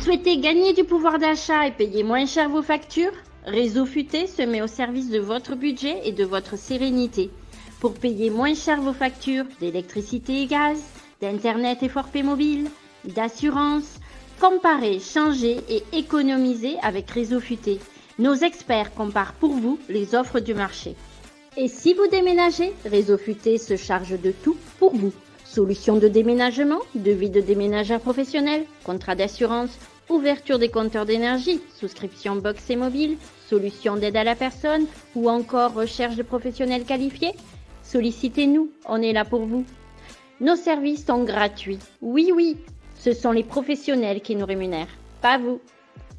souhaitez gagner du pouvoir d'achat et payer moins cher vos factures? Réseau Futé se met au service de votre budget et de votre sérénité. Pour payer moins cher vos factures d'électricité et gaz, d'internet et forfait mobile, d'assurance, comparez, changez et économisez avec Réseau Futé. Nos experts comparent pour vous les offres du marché. Et si vous déménagez, Réseau Futé se charge de tout pour vous. Solutions de déménagement, devis de déménageurs professionnels, contrat d'assurance, ouverture des compteurs d'énergie, souscription box et mobile, solutions d'aide à la personne ou encore recherche de professionnels qualifiés. Sollicitez-nous, on est là pour vous. Nos services sont gratuits. Oui, ce sont les professionnels qui nous rémunèrent, pas vous.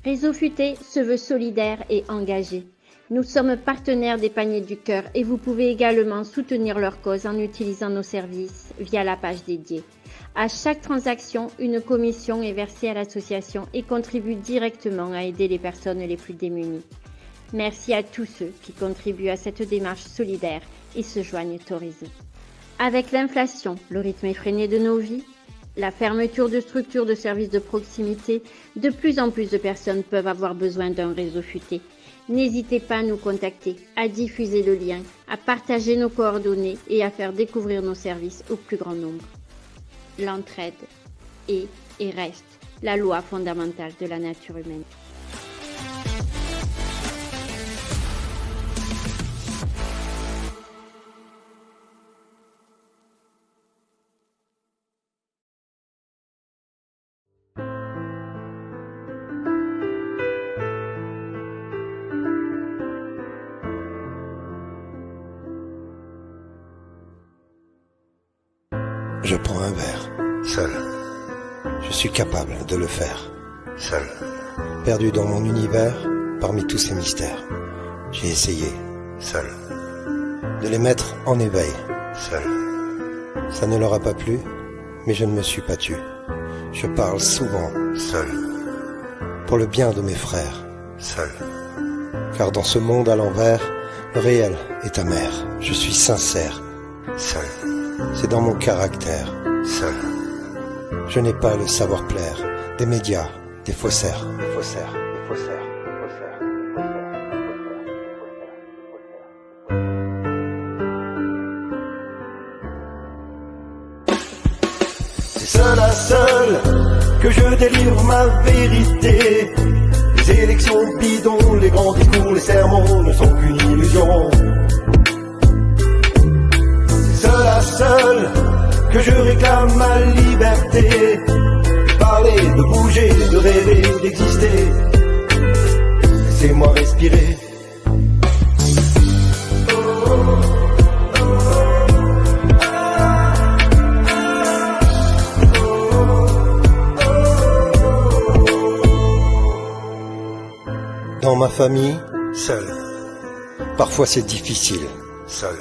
Réseau Futé se veut solidaire et engagé. Nous sommes partenaires des Paniers du Cœur et vous pouvez également soutenir leur cause en utilisant nos services via la page dédiée. À chaque transaction, une commission est versée à l'association et contribue directement à aider les personnes les plus démunies. Merci à tous ceux qui contribuent à cette démarche solidaire et se joignent au réseau. Avec l'inflation, le rythme effréné de nos vies, la fermeture de structures de services de proximité, de plus en plus de personnes peuvent avoir besoin d'un réseau futé. N'hésitez pas à nous contacter, à diffuser le lien, à partager nos coordonnées et à faire découvrir nos services au plus grand nombre. L'entraide est et reste la loi fondamentale de la nature humaine. Je prends un verre, seul. Je suis capable de le faire, seul. Perdu dans mon univers, parmi tous ces mystères. J'ai essayé, seul. De les mettre en éveil, seul. Ça ne leur a pas plu, mais je ne me suis pas tu. Je parle souvent, seul. Pour le bien de mes frères, seul. Car dans ce monde à l'envers, le réel est amer. Je suis sincère, seul. C'est dans mon caractère, seul. Je n'ai pas le savoir-plaire des médias, des faussaires, des faussaires, des faussaires, des faussaires. C'est seul à seul que je délivre ma vérité. Les élections bidons, les grands discours, les sermons ne sont qu'une illusion. Seul à seul que je réclame ma liberté. De parler, de bouger, de rêver, d'exister. Laissez-moi respirer. Dans ma famille, seul. Parfois c'est difficile, seul.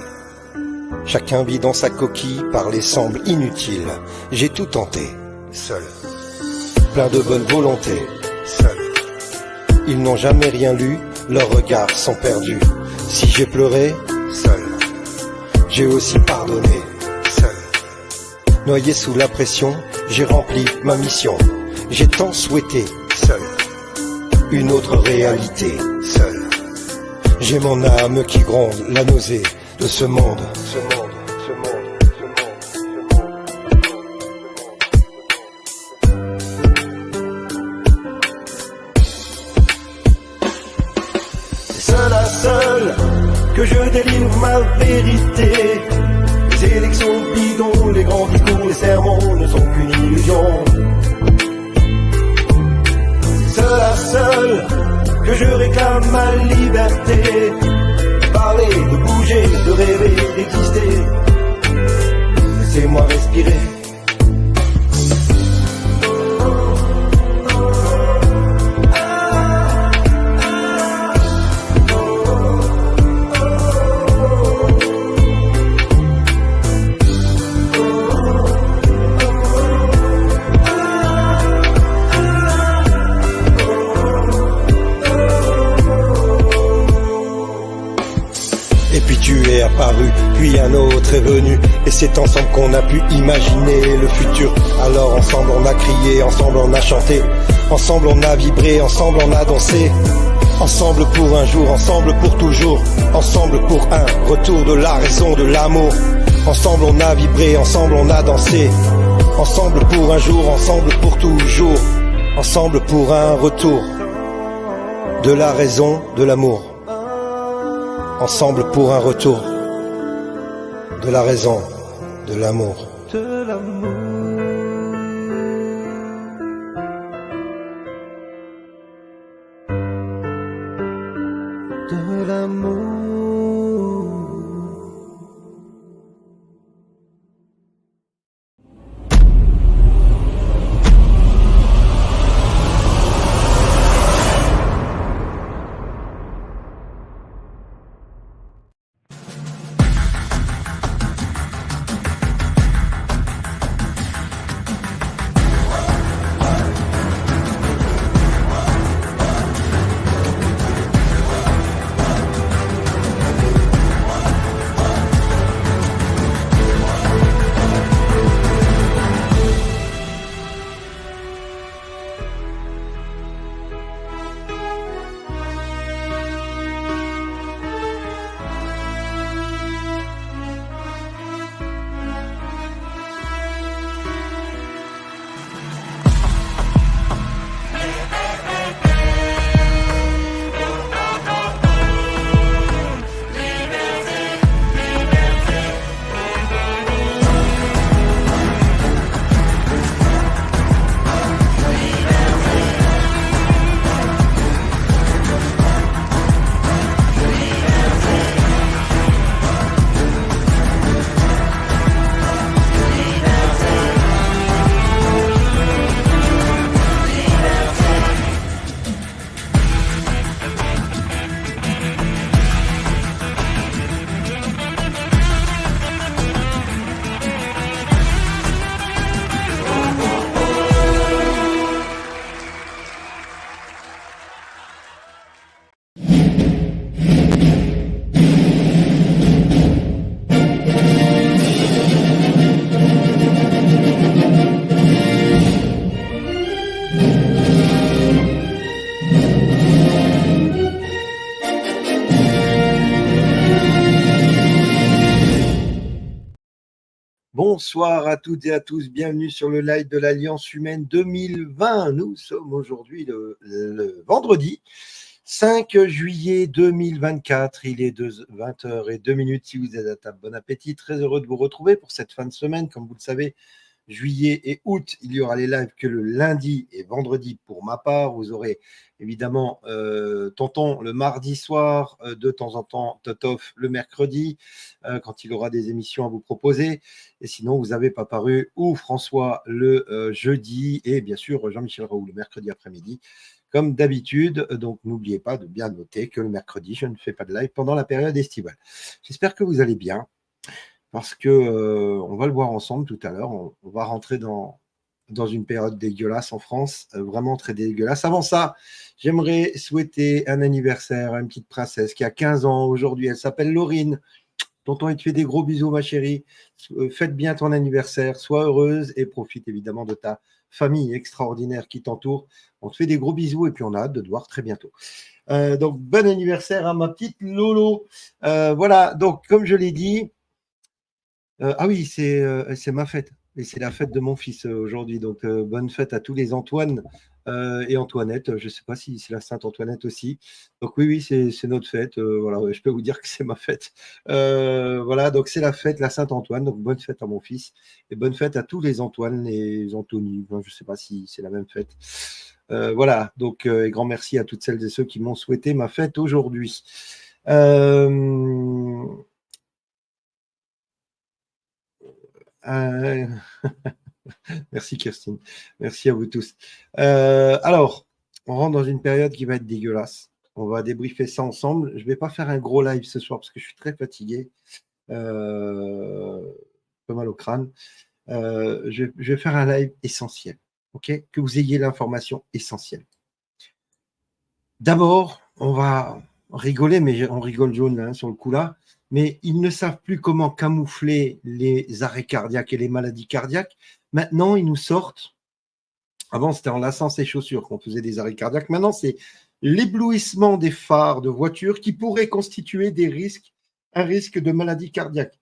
Chacun vit dans sa coquille, parler semble inutile. J'ai tout tenté, seul. Plein de bonne volonté, seul. Ils n'ont jamais rien lu, leurs regards sont perdus. Si j'ai pleuré, seul. J'ai aussi pardonné, seul. Noyé sous la pression, j'ai rempli ma mission. J'ai tant souhaité, seul. Une autre réalité, seul. J'ai mon âme qui gronde, la nausée de ce monde. C'est seul à seul que je délivre ma vérité. Les élections bidons, les grands discours, les sermons ne sont qu'une illusion. C'est seul à seul que je réclame ma liberté. De parler, de bouger, de rêver, d'exister. Laissez-moi respirer. puis tu es apparu, puis un autre est venu, et c'est ensemble qu'on a pu imaginer le futur. Alors ensemble on a crié, ensemble on a chanté, ensemble on a vibré, ensemble on a dansé. Ensemble pour un jour, ensemble pour toujours, ensemble pour un retour de la raison, de l'amour. Ensemble on a vibré, ensemble on a dansé, ensemble pour un jour, ensemble pour toujours, ensemble pour un retour de la raison, de l'amour. Ensemble pour un retour de la raison, de l'amour. De l'amour. De l'amour. Bonsoir à toutes et à tous, bienvenue sur le live de l'Alliance Humaine 2020. Nous sommes aujourd'hui le vendredi 5 juillet 2024. Il est 20h02 si vous êtes à table. Bon appétit, très heureux de vous retrouver pour cette fin de semaine. Comme vous le savez, juillet et août, il y aura les lives que le lundi et vendredi pour ma part. Vous aurez évidemment Tonton le mardi soir, de temps en temps Totof le mercredi, quand il aura des émissions à vous proposer. Et sinon, vous avez Paparu ou François le jeudi et bien sûr Jean-Michel Raoult le mercredi après-midi, comme d'habitude. Donc, n'oubliez pas de bien noter que le mercredi, je ne fais pas de live pendant la période estivale. J'espère que vous allez bien, parce que on va le voir ensemble tout à l'heure. On va rentrer dans une période dégueulasse en France, vraiment très dégueulasse. Avant ça, j'aimerais souhaiter un anniversaire à une petite princesse qui a 15 ans aujourd'hui. Elle s'appelle Laurine. Tonton, il te fait des gros bisous, ma chérie. Fête bien ton anniversaire, sois heureuse et profite évidemment de ta famille extraordinaire qui t'entoure. On te fait des gros bisous et puis on a hâte de te voir très bientôt. Donc, bon anniversaire à ma petite Lolo. Voilà, donc comme je l'ai dit, ah oui, c'est ma fête. Et c'est la fête de mon fils aujourd'hui. Donc, bonne fête à tous les Antoine et Antoinette. Je ne sais pas si c'est la Sainte-Antoinette aussi. Donc, oui, c'est notre fête. Voilà, je peux vous dire que c'est ma fête. Voilà, donc c'est la fête, la Sainte-Antoine. Donc, bonne fête à mon fils. Et bonne fête à tous les Antoine, les Anthony. Enfin, je ne sais pas si c'est la même fête. Voilà, donc, et grand merci à toutes celles et ceux qui m'ont souhaité ma fête aujourd'hui. Merci Kirstine, merci à vous tous. Alors, on rentre dans une période qui va être dégueulasse. On va débriefer ça ensemble. Je ne vais pas faire un gros live ce soir parce que je suis très fatigué, un peu mal au crâne. Je vais faire un live essentiel, ok? Que vous ayez l'information essentielle. D'abord, on va rigoler, mais on rigole jaune là, sur le coup là. mais ils ne savent plus comment camoufler les arrêts cardiaques et les maladies cardiaques. Maintenant, ils nous sortent. Avant, c'était en laçant ses chaussures qu'on faisait des arrêts cardiaques. Maintenant, c'est l'éblouissement des phares de voitures qui pourrait constituer un risque de maladie cardiaque.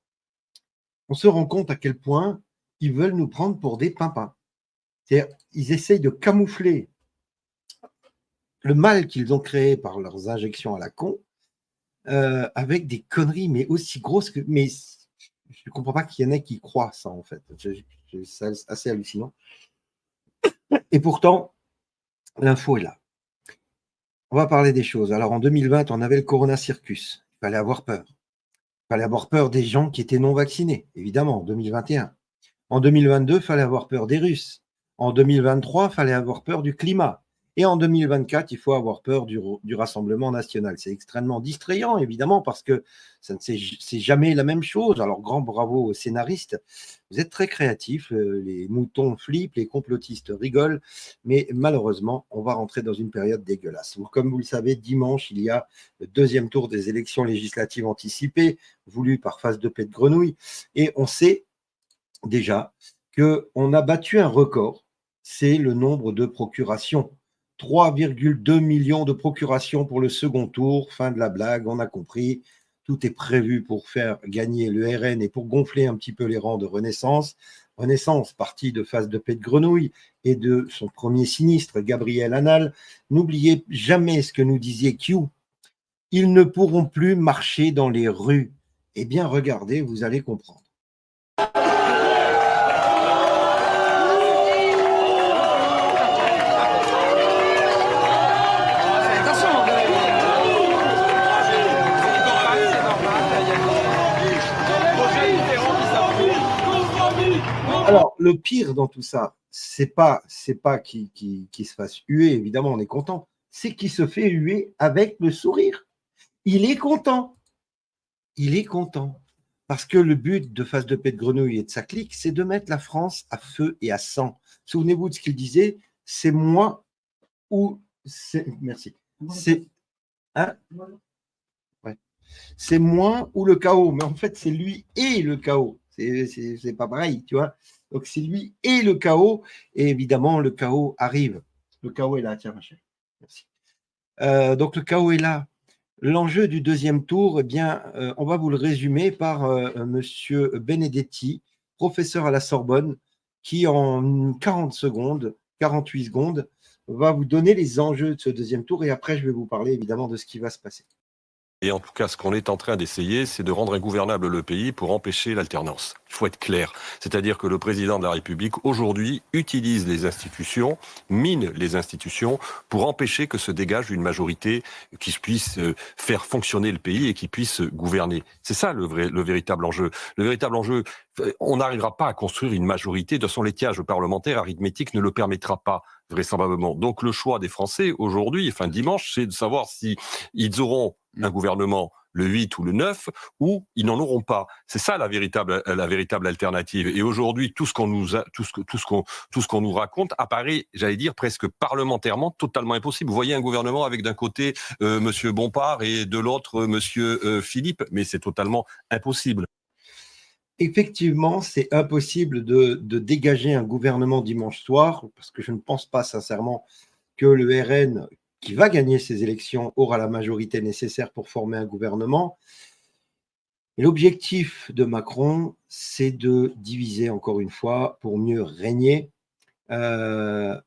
On se rend compte à quel point ils veulent nous prendre pour des pimpins. C'est-à-dire, ils essayent de camoufler le mal qu'ils ont créé par leurs injections à la con avec des conneries, mais aussi grosses que. Mais je ne comprends pas qu'il y en ait qui croient ça, en fait. C'est assez hallucinant. Et pourtant, l'info est là. On va parler des choses. Alors, en 2020, on avait le Corona Circus. Il fallait avoir peur. Il fallait avoir peur des gens qui étaient non vaccinés, évidemment, en 2021. En 2022, il fallait avoir peur des Russes. En 2023, il fallait avoir peur du climat. Et en 2024, il faut avoir peur du Rassemblement national. C'est extrêmement distrayant, évidemment, parce que c'est jamais la même chose. Alors, grand bravo aux scénaristes. Vous êtes très créatifs. Les moutons flippent, les complotistes rigolent. Mais malheureusement, on va rentrer dans une période dégueulasse. Comme vous le savez, dimanche, il y a le deuxième tour des élections législatives anticipées, voulues par Face de Paix de Grenouille. Et on sait déjà qu'on a battu un record. C'est le nombre de procurations. 3,2 millions de procurations pour le second tour. Fin de la blague, on a compris. Tout est prévu pour faire gagner le RN et pour gonfler un petit peu les rangs de Renaissance. Renaissance, parti de Face de Paix de Grenouille et de son premier sinistre, Gabriel Attal. N'oubliez jamais ce que nous disait Q. Ils ne pourront plus marcher dans les rues. Eh bien, regardez, vous allez comprendre. Alors, le pire dans tout ça, c'est pas qu'il se fasse huer, évidemment, on est content. C'est qu'il se fait huer avec le sourire. Il est content. Il est content. Parce que le but de Face de Paix de Grenouille et de sa clique, c'est de mettre la France à feu et à sang. Souvenez-vous de ce qu'il disait, c'est moi ou c'est. Merci. C'est. Hein? Ouais. C'est moi ou le chaos. Mais en fait, c'est lui et le chaos. C'est pas pareil, tu vois. Donc, c'est lui et le chaos. Et évidemment, le chaos arrive. Le chaos est là. Tiens, ma chérie. Merci. Donc, le chaos est là. L'enjeu du deuxième tour, eh bien, on va vous le résumer par Monsieur Benedetti, professeur à la Sorbonne, qui en 48 secondes, va vous donner les enjeux de ce deuxième tour. Et après, je vais vous parler évidemment de ce qui va se passer. Et en tout cas, ce qu'on est en train d'essayer, c'est de rendre ingouvernable le pays pour empêcher l'alternance. Il faut être clair. C'est-à-dire que le président de la République, aujourd'hui, utilise les institutions, mine les institutions, pour empêcher que se dégage une majorité qui puisse faire fonctionner le pays et qui puisse gouverner. C'est ça le véritable enjeu. Le véritable enjeu, on n'arrivera pas à construire une majorité. De toute façon, l'étiage parlementaire arithmétique ne le permettra pas, vraisemblablement. Donc le choix des Français, aujourd'hui, enfin dimanche, c'est de savoir si ils auront un gouvernement le 8 ou le 9, ou ils n'en auront pas. C'est ça la véritable alternative. Et aujourd'hui, tout ce qu'on nous raconte apparaît, j'allais dire, presque parlementairement totalement impossible. Vous voyez un gouvernement avec d'un côté Monsieur Bompard et de l'autre Monsieur Philippe, mais c'est totalement impossible. Effectivement, c'est impossible de dégager un gouvernement dimanche soir, parce que je ne pense pas sincèrement que le RN, qui va gagner ces élections, aura la majorité nécessaire pour former un gouvernement. Et l'objectif de Macron, c'est de diviser encore une fois pour mieux régner. Les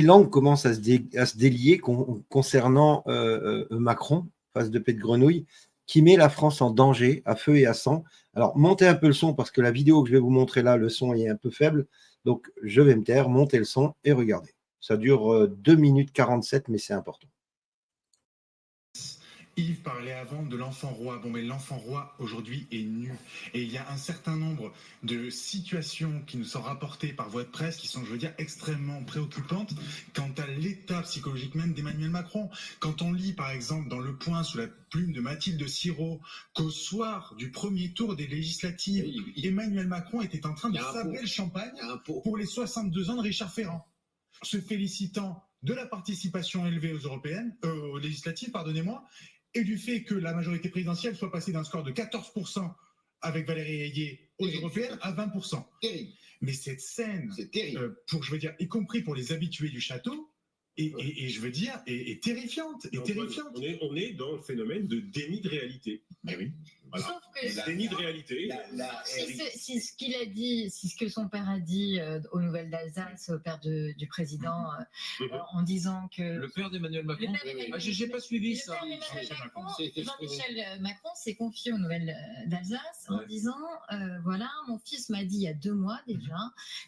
langues commencent à se délier concernant Macron, Face de Paix de Grenouille, qui met la France en danger, à feu et à sang. Alors, montez un peu le son, parce que la vidéo que je vais vous montrer là, le son est un peu faible. Donc, je vais me taire, montez le son et regardez. Ça dure 2 minutes 47, mais c'est important. Yves parlait avant de l'enfant roi. Bon, mais l'enfant roi, aujourd'hui, est nu. Et il y a un certain nombre de situations qui nous sont rapportées par voie de presse qui sont, je veux dire, extrêmement préoccupantes quant à l'état psychologique même d'Emmanuel Macron. Quand on lit, par exemple, dans Le Point, sous la plume de Mathilde Sirot, qu'au soir du premier tour des législatives, Emmanuel Macron était en train de sabrer le champagne pour les 62 ans de Richard Ferrand, se félicitant de la participation élevée aux législatives, pardonnez-moi, et du fait que la majorité présidentielle soit passée d'un score de 14% avec Valérie Ayé aux européennes à 20%. Terrible. Mais cette scène, C'est terrible. je veux dire, y compris pour les habitués du château, et je veux dire, est terrifiante. On est dans le phénomène de déni de réalité. Mais oui. Voilà. Sauf que Déni de réalité. si ce qu'il a dit, si ce que son père a dit aux Nouvelles d'Alsace, au père du président, en disant que Le père d'Emmanuel Macron. J'ai pas suivi ça. Jean-Michel Macron s'est confié aux Nouvelles d'Alsace en disant voilà, mon fils m'a dit il y a 2 mois déjà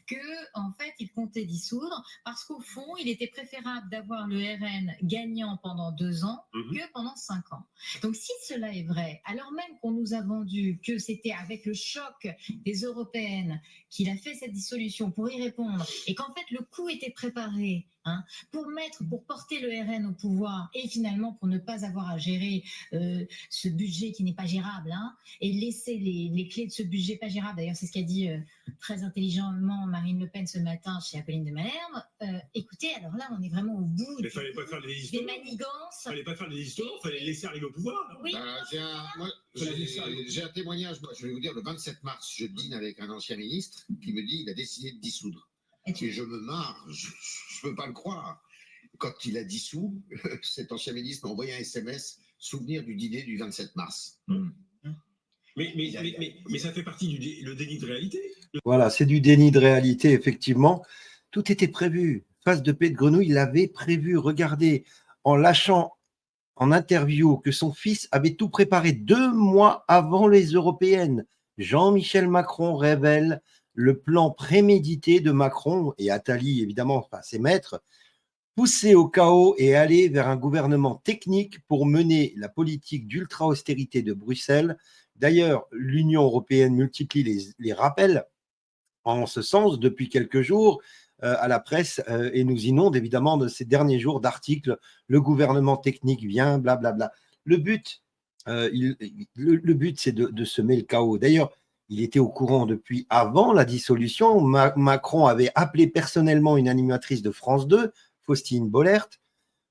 que en fait il comptait dissoudre parce qu'au fond il était préférable d'avoir le RN gagnant pendant 2 ans que pendant 5 ans. Donc si cela est vrai, alors même qu'on nous a vendu que c'était avec le choc des européennes qu'il a fait cette dissolution pour y répondre et qu'en fait le coup était préparé pour porter le RN au pouvoir et finalement pour ne pas avoir à gérer ce budget qui n'est pas gérable et laisser les clés de ce budget pas gérable. D'ailleurs, c'est ce qu'a dit très intelligemment Marine Le Pen ce matin chez Apolline de Malherbe. Écoutez, alors là, on est vraiment au bout Mais fallait pas faire des des histoires. manigances. Fallait pas faire des histoires, fallait laisser arriver au pouvoir. Oui. J'ai un témoignage, moi, je vais vous dire, le 27 mars, je dîne avec un ancien ministre qui me dit qu'il a décidé de dissoudre. Et je me marre, je ne peux pas le croire. Quand il a dissous, cet ancien ministre m'a envoyé un SMS, souvenir du dîner du 27 mars. Mais ça fait partie le déni de réalité. Voilà, c'est du déni de réalité, effectivement. Tout était prévu. Face de paix de Grenouille, il l'avait prévu. Regardez, en lâchant en interview que son fils avait tout préparé 2 mois avant les européennes. Jean-Michel Macron révèle le plan prémédité de Macron et Attali, évidemment, enfin, ses maîtres, pousser au chaos et aller vers un gouvernement technique pour mener la politique d'ultra-austérité de Bruxelles. D'ailleurs, l'Union européenne multiplie les rappels en ce sens depuis quelques jours à la presse et nous inonde évidemment de ces derniers jours d'articles. Le gouvernement technique vient, blablabla. Le but, c'est de semer le chaos. D'ailleurs, il était au courant depuis avant la dissolution. Macron avait appelé personnellement une animatrice de France 2, Faustine Bollert,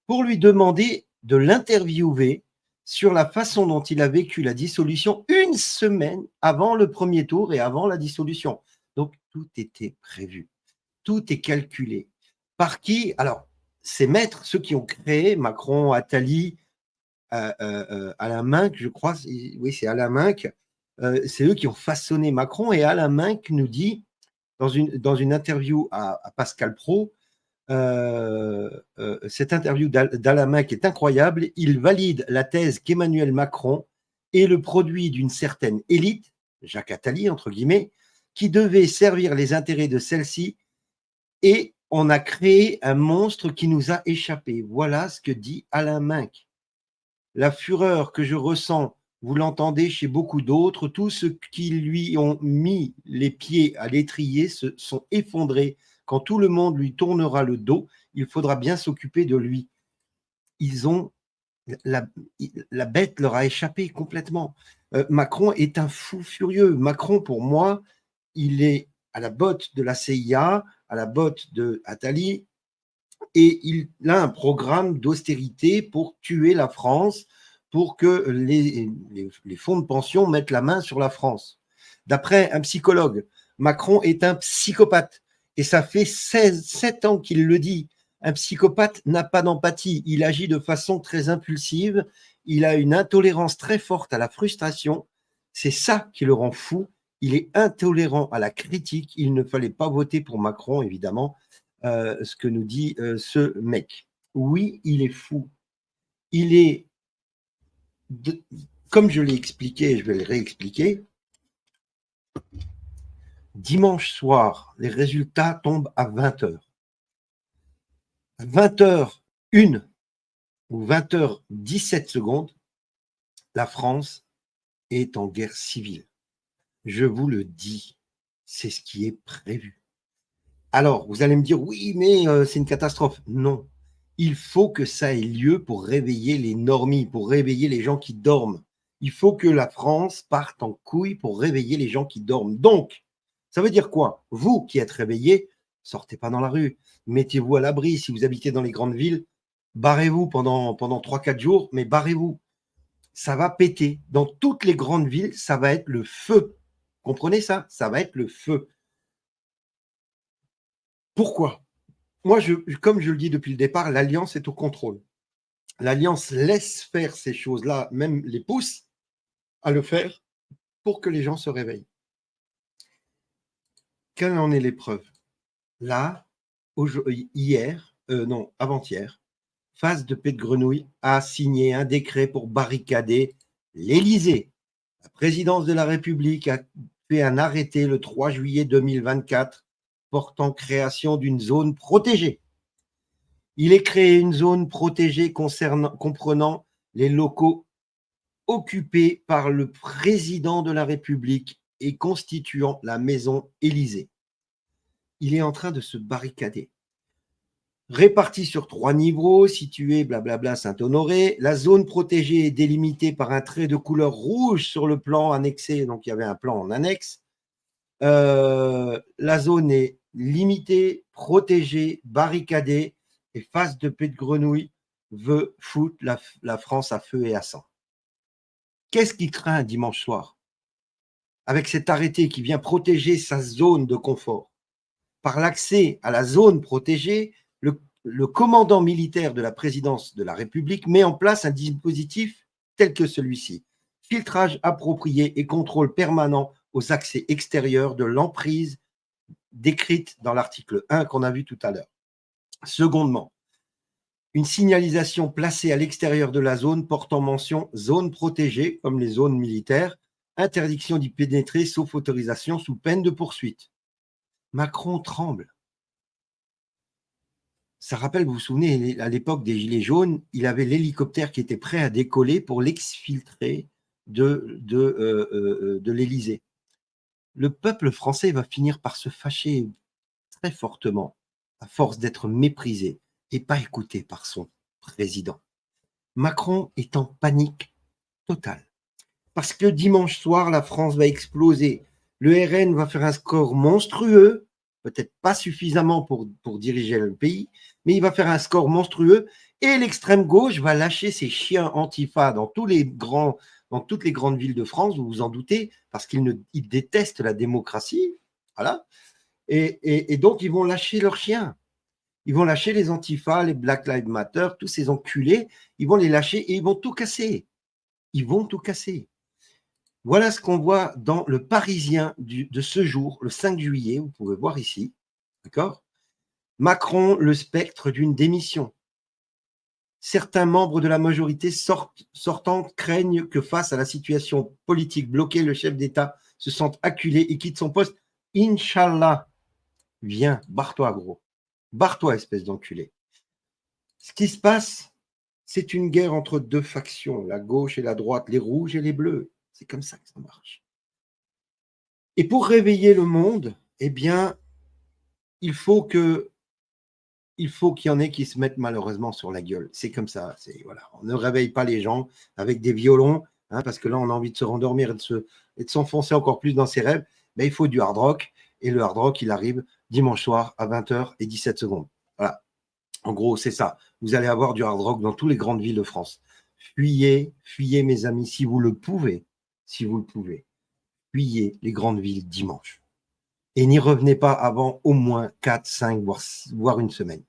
pour lui demander de l'interviewer sur la façon dont il a vécu la dissolution 1 semaine avant le premier tour et avant la dissolution. Donc, tout était prévu. Tout est calculé. Par qui? Alors, ces maîtres, ceux qui ont créé Macron, Attali, Alain Minc, je crois, oui, c'est Alain Minc, c'est eux qui ont façonné Macron. Et Alain Minc nous dit, dans une interview à Pascal Praud, cette interview d'Alain Minc est incroyable. Il valide la thèse qu'Emmanuel Macron est le produit d'une certaine élite, Jacques Attali, entre guillemets, qui devait servir les intérêts de celle-ci, et on a créé un monstre qui nous a échappé. Voilà ce que dit Alain Minc. La fureur que je ressens, vous l'entendez chez beaucoup d'autres, tous ceux qui lui ont mis les pieds à l'étrier se sont effondrés. Quand tout le monde lui tournera le dos, il faudra bien s'occuper de lui. La bête leur a échappé complètement. Macron est un fou furieux. Macron, pour moi, il est à la botte de la CIA, à la botte de Attali, et il a un programme d'austérité pour tuer la France, pour que les fonds de pension mettent la main sur la France. D'après un psychologue, Macron est un psychopathe. Et ça fait 7 ans qu'il le dit. Un psychopathe n'a pas d'empathie. Il agit de façon très impulsive. Il a une intolérance très forte à la frustration. C'est ça qui le rend fou. Il est intolérant à la critique. Il ne fallait pas voter pour Macron, évidemment, ce que nous dit ce mec. Oui, il est fou. Il est, comme je l'ai expliqué, je vais le réexpliquer. Dimanche soir, les résultats tombent à 20h. À 20h01 ou 20h17, la France est en guerre civile. Je vous le dis, c'est ce qui est prévu. Alors, vous allez me dire, oui, mais c'est une catastrophe. Non, il faut que ça ait lieu pour réveiller les normies, pour réveiller les gens qui dorment. Il faut que la France parte en couille pour réveiller les gens qui dorment. Donc, ça veut dire quoi? Vous qui êtes réveillés, sortez pas dans la rue, mettez-vous à l'abri. Si vous habitez dans les grandes villes, barrez-vous pendant 3-4 jours, mais barrez-vous. ça va péter. Dans toutes les grandes villes, ça va être le feu. Comprenez ça? Ça va être le feu. Pourquoi? Moi, comme je le dis depuis le départ, l'Alliance est au contrôle. L'Alliance laisse faire ces choses-là, même les pousse à le faire pour que les gens se réveillent. Quelle en est l'épreuve? Là, avant-hier, Face de Paix de Grenouille a signé un décret pour barricader l'Élysée. La présidence de la République a fait un arrêté le 3 juillet 2024 portant création d'une zone protégée. Il est créé une zone protégée comprenant les locaux occupés par le président de la République et constituant la maison Élysée. Il est en train de se barricader. Répartie sur 3 niveaux, située blablabla Saint-Honoré, la zone protégée est délimitée par un trait de couleur rouge sur le plan annexé, donc il y avait un plan en annexe. La zone est limitée, protégée, barricadée, et Face de Paix de Grenouille veut foutre la France à feu et à sang. Qu'est-ce qu'il craint dimanche soir? Avec cet arrêté qui vient protéger sa zone de confort. Par l'accès à la zone protégée, le commandant militaire de la présidence de la République met en place un dispositif tel que celui-ci. Filtrage approprié et contrôle permanent aux accès extérieurs de l'emprise décrite dans l'article 1 qu'on a vu tout à l'heure. Secondement, une signalisation placée à l'extérieur de la zone portant mention zone protégée, comme les zones militaires, interdiction d'y pénétrer sauf autorisation sous peine de poursuite. Macron tremble. Ça rappelle, vous vous souvenez, à l'époque des Gilets jaunes, il avait l'hélicoptère qui était prêt à décoller pour l'exfiltrer de l'Élysée. Le peuple français va finir par se fâcher très fortement à force d'être méprisé et pas écouté par son président. Macron est en panique totale parce que dimanche soir, la France va exploser. Le RN va faire un score monstrueux, peut-être pas suffisamment pour diriger le pays, mais il va faire un score monstrueux et l'extrême gauche va lâcher ses chiens antifa dans toutes les grandes villes de France, vous vous en doutez, parce qu'ils détestent la démocratie. Voilà. Et donc, ils vont lâcher leurs chiens. Ils vont lâcher les antifas, les Black Lives Matter, tous ces enculés. Ils vont les lâcher et ils vont tout casser. Ils vont tout casser. Voilà ce qu'on voit dans le Parisien de ce jour, le 5 juillet, vous pouvez voir ici. D'accord ? Macron, le spectre d'une démission. Certains membres de la majorité sortante craignent que face à la situation politique bloquée, le chef d'État se sente acculé et quitte son poste. Inch'Allah, viens, barre-toi gros. Barre-toi, espèce d'enculé. Ce qui se passe, c'est une guerre entre deux factions, la gauche et la droite, les rouges et les bleus. C'est comme ça que ça marche. Et pour réveiller le monde, eh bien, il faut qu'il y en ait qui se mettent malheureusement sur la gueule. C'est comme ça. Voilà. On ne réveille pas les gens avec des violons, parce que là, on a envie de se rendormir et de s'enfoncer encore plus dans ses rêves. Mais il faut du hard rock. Et le hard rock, il arrive dimanche soir à 20h17. Voilà. En gros, c'est ça. Vous allez avoir du hard rock dans toutes les grandes villes de France. Fuyez, mes amis, si vous le pouvez. Fuyez les grandes villes dimanche. Et n'y revenez pas avant au moins 4, 5, voire une semaine.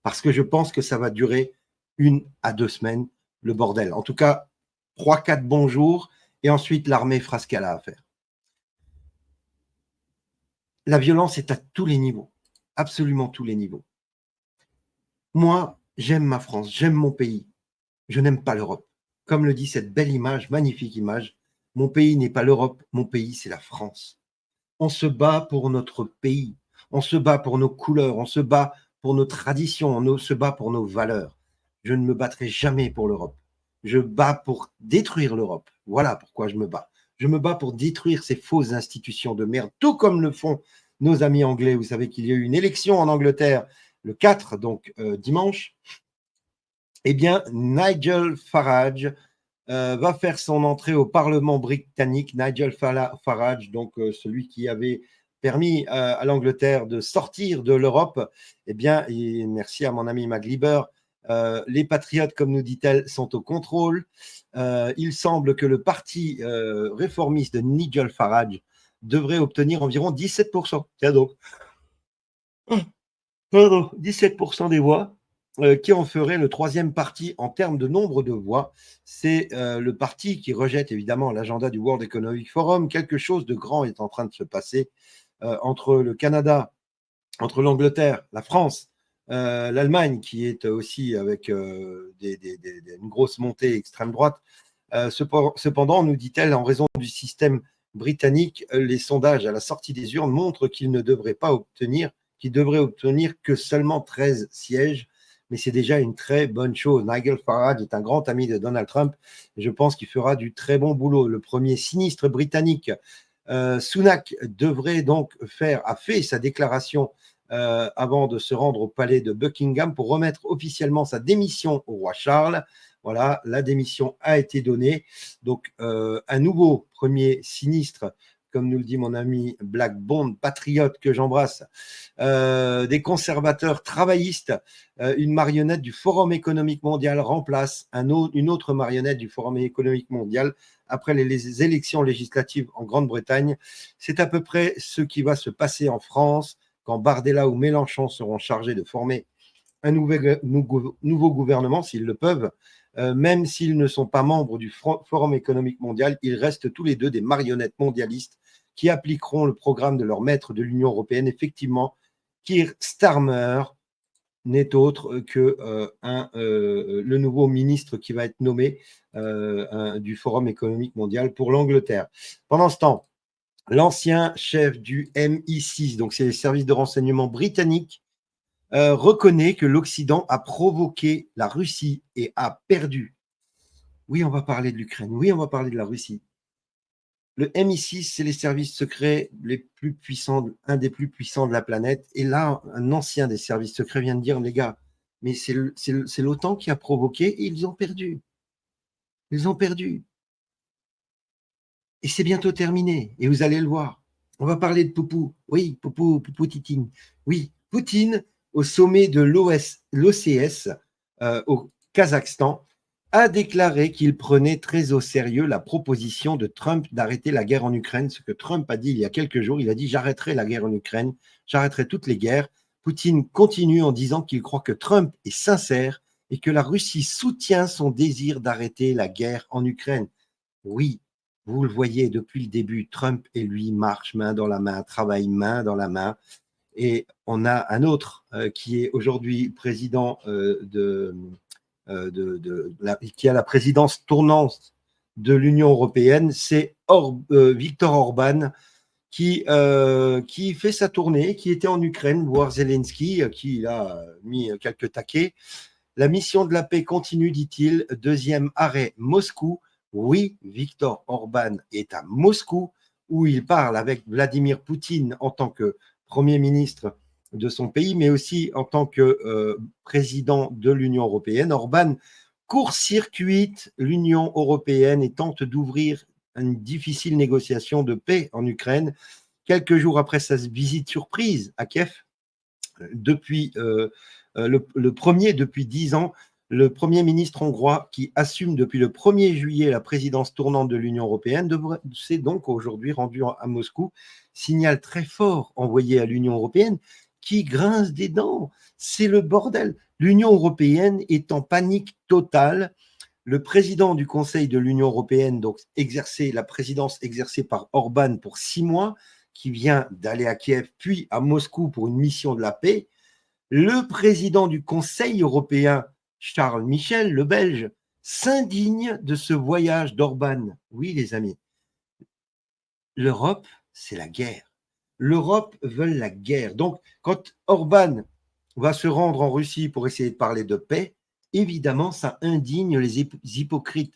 Parce que je pense que ça va durer 1 à 2 semaines, le bordel. En tout cas, 3, 4 bons jours, et ensuite l'armée fera ce qu'elle a à faire. La violence est à tous les niveaux, absolument tous les niveaux. Moi, j'aime ma France, j'aime mon pays. Je n'aime pas l'Europe. Comme le dit cette belle image, magnifique image, mon pays n'est pas l'Europe, mon pays, c'est la France. On se bat pour notre pays, on se bat pour nos couleurs, on se bat pour nos traditions, on se bat pour nos valeurs. Je ne me battrai jamais pour l'Europe. Je bats pour détruire l'Europe. Voilà pourquoi je me bats. Je me bats pour détruire ces fausses institutions de merde, tout comme le font nos amis anglais. Vous savez qu'il y a eu une élection en Angleterre le 4, donc dimanche. Eh bien, Nigel Farage va faire son entrée au Parlement britannique. Nigel Farage, donc celui qui avait permis à l'Angleterre de sortir de l'Europe. Eh bien, et merci à mon ami MacGyver, Les patriotes, comme nous dit-elle, sont au contrôle. Il semble que le parti réformiste de Nigel Farage devrait obtenir environ 17%. Tiens donc. Pardon, 17% des voix, qui en ferait le troisième parti en termes de nombre de voix. C'est le parti qui rejette évidemment l'agenda du World Economic Forum. Quelque chose de grand est en train de se passer entre le Canada, entre l'Angleterre, la France, l'Allemagne, qui est aussi avec une grosse montée extrême droite. Cependant, nous dit-elle, en raison du système britannique, les sondages à la sortie des urnes montrent qu'il ne devrait pas obtenir, qu'il devrait obtenir que seulement 13 sièges, mais c'est déjà une très bonne chose. Nigel Farage est un grand ami de Donald Trump, et je pense qu'il fera du très bon boulot. Le premier sinistre britannique, Sunak, a fait sa déclaration avant de se rendre au palais de Buckingham pour remettre officiellement sa démission au roi Charles. Voilà, la démission a été donnée. Donc, un nouveau premier sinistre, comme nous le dit mon ami Black Bond, patriote que j'embrasse, des conservateurs travaillistes, une marionnette du Forum économique mondial remplace une autre marionnette du Forum économique mondial après les élections législatives en Grande-Bretagne. C'est à peu près ce qui va se passer en France quand Bardella ou Mélenchon seront chargés de former un nouveau gouvernement, s'ils le peuvent. Même s'ils ne sont pas membres du Forum économique mondial, ils restent tous les deux des marionnettes mondialistes qui appliqueront le programme de leur maître de l'Union européenne. Effectivement, Keir Starmer n'est autre que le nouveau ministre qui va être nommé du Forum économique mondial pour l'Angleterre. Pendant ce temps, l'ancien chef du MI6, donc c'est les services de renseignement britanniques, reconnaît que l'Occident a provoqué la Russie et a perdu. Oui, on va parler de l'Ukraine. Oui, on va parler de la Russie. Le MI6, c'est les services secrets les plus puissants, un des plus puissants de la planète. Et là, un ancien des services secrets vient de dire, les gars, mais c'est l'OTAN qui a provoqué et ils ont perdu. Ils ont perdu. Et c'est bientôt terminé. Et vous allez le voir. On va parler de Poupou. Oui, Poutine. Oui, Poutine, au sommet de l'OCS au Kazakhstan, a déclaré qu'il prenait très au sérieux la proposition de Trump d'arrêter la guerre en Ukraine. Ce que Trump a dit il y a quelques jours, il a dit « j'arrêterai la guerre en Ukraine, j'arrêterai toutes les guerres ». Poutine continue en disant qu'il croit que Trump est sincère et que la Russie soutient son désir d'arrêter la guerre en Ukraine. Oui, vous le voyez depuis le début, Trump et lui marchent main dans la main, travaillent main dans la main. Et on a un autre qui est aujourd'hui président qui a la présidence tournante de l'Union européenne, c'est Viktor Orban qui fait sa tournée, qui était en Ukraine, voir Zelensky, qui a mis quelques taquets. La mission de la paix continue, dit-il. Deuxième arrêt, Moscou. Oui, Viktor Orban est à Moscou, où il parle avec Vladimir Poutine en tant que Premier ministre de son pays, mais aussi en tant que président de l'Union européenne. Orban court-circuite l'Union européenne et tente d'ouvrir une difficile négociation de paix en Ukraine. Quelques jours après sa visite surprise à Kiev, depuis le premier depuis 10 ans, le Premier ministre hongrois, qui assume depuis le 1er juillet la présidence tournante de l'Union européenne, s'est donc aujourd'hui rendu à Moscou. Signal très fort envoyé à l'Union européenne qui grince des dents. C'est le bordel. L'Union européenne est en panique totale. Le président du Conseil de l'Union européenne, donc la présidence exercée par Orban pour 6 mois, qui vient d'aller à Kiev, puis à Moscou pour une mission de la paix. Le président du Conseil européen, Charles Michel, le Belge, s'indigne de ce voyage d'Orban. Oui, les amis, l'Europe, c'est la guerre. L'Europe veut la guerre. Donc, quand Orban va se rendre en Russie pour essayer de parler de paix, évidemment, ça indigne les hypocrites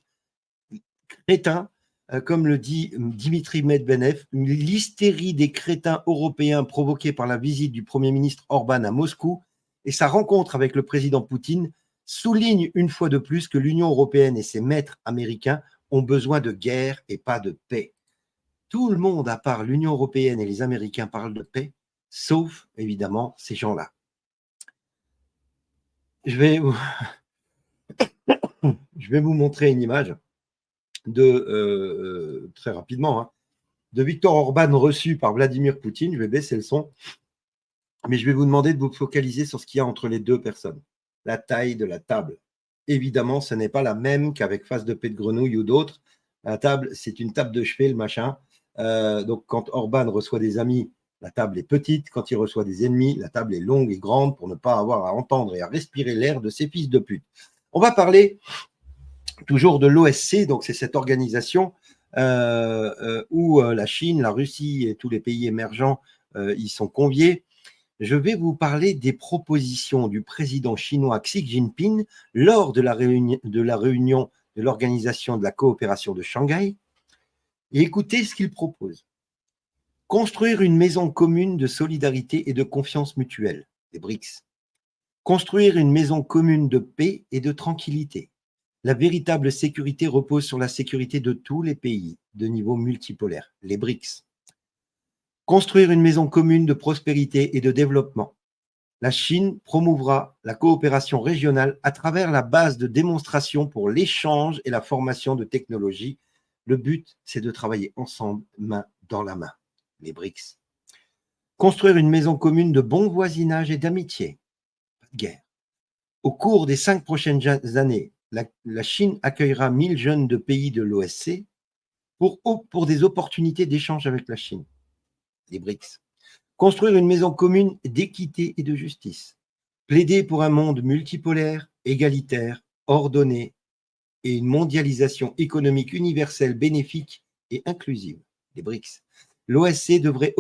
crétins, comme le dit Dimitri Medvedev, l'hystérie des crétins européens provoquée par la visite du Premier ministre Orban à Moscou et sa rencontre avec le président Poutine souligne une fois de plus que l'Union européenne et ses maîtres américains ont besoin de guerre et pas de paix. Tout le monde, à part l'Union européenne et les Américains, parle de paix, sauf évidemment ces gens-là. Je vais Je vais vous montrer une image très rapidement, hein, de Viktor Orban reçu par Vladimir Poutine. Je vais baisser le son, mais je vais vous demander de vous focaliser sur ce qu'il y a entre les deux personnes. La taille de la table. Évidemment, ce n'est pas la même qu'avec face de paix de grenouille ou d'autres. La table, c'est une table de chevet, le machin. Donc, quand Orban reçoit des amis, la table est petite. Quand il reçoit des ennemis, la table est longue et grande pour ne pas avoir à entendre et à respirer l'air de ces fils de pute. On va parler toujours de l'OSC, donc c'est cette organisation où la Chine, la Russie et tous les pays émergents y sont conviés. Je vais vous parler des propositions du président chinois Xi Jinping lors de la réunion de l'Organisation de la coopération de Shanghai. Et écoutez ce qu'il propose. Construire une maison commune de solidarité et de confiance mutuelle, les BRICS. Construire une maison commune de paix et de tranquillité. La véritable sécurité repose sur la sécurité de tous les pays de niveau multipolaire, les BRICS. Construire une maison commune de prospérité et de développement. La Chine promouvra la coopération régionale à travers la base de démonstration pour l'échange et la formation de technologies. Le but, c'est de travailler ensemble, main dans la main, les BRICS. Construire une maison commune de bon voisinage et d'amitié, pas de guerre. Au cours des 5 prochaines années, la Chine accueillera 1000 jeunes de pays de l'OSC pour des opportunités d'échange avec la Chine, les BRICS. Construire une maison commune d'équité et de justice. Plaider pour un monde multipolaire, égalitaire, ordonné et une mondialisation économique universelle, bénéfique et inclusive, les BRICS. L'OSC devrait